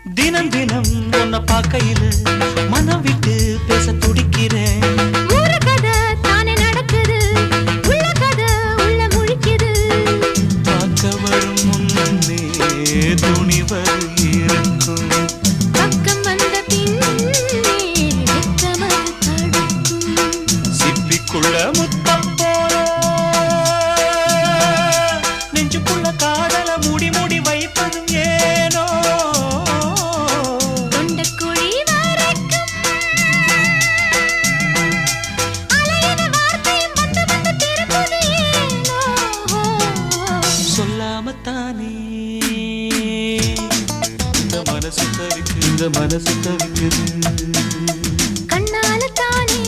தினம் தினம் உன்னை பார்க்கையில மனம் விட்டு பேச துடிக்கிறேன். ஒரு கதை தானே நடக்குது, உள்ள கதை உள்ள முழிக்குது. பார்க்க வரும் முன்னே துணிவர் இருக்கும், பக்கம் வந்த பின்னே வெட்கமது தடுக்கும். சிப்பிக்குள்ள முத்தம் போல நெஞ்சுக்குள்ள காதல மூடி மூடி வைப்பதும் ஏனோ. தொண்டக்குழி வரைக்கும் அலையின வார்த்தையும் வந்து வந்து திரும்புது ஏனோ. சொல்லாமத்தானே இந்த மனசு தவிக்குது, கண்ணால தானே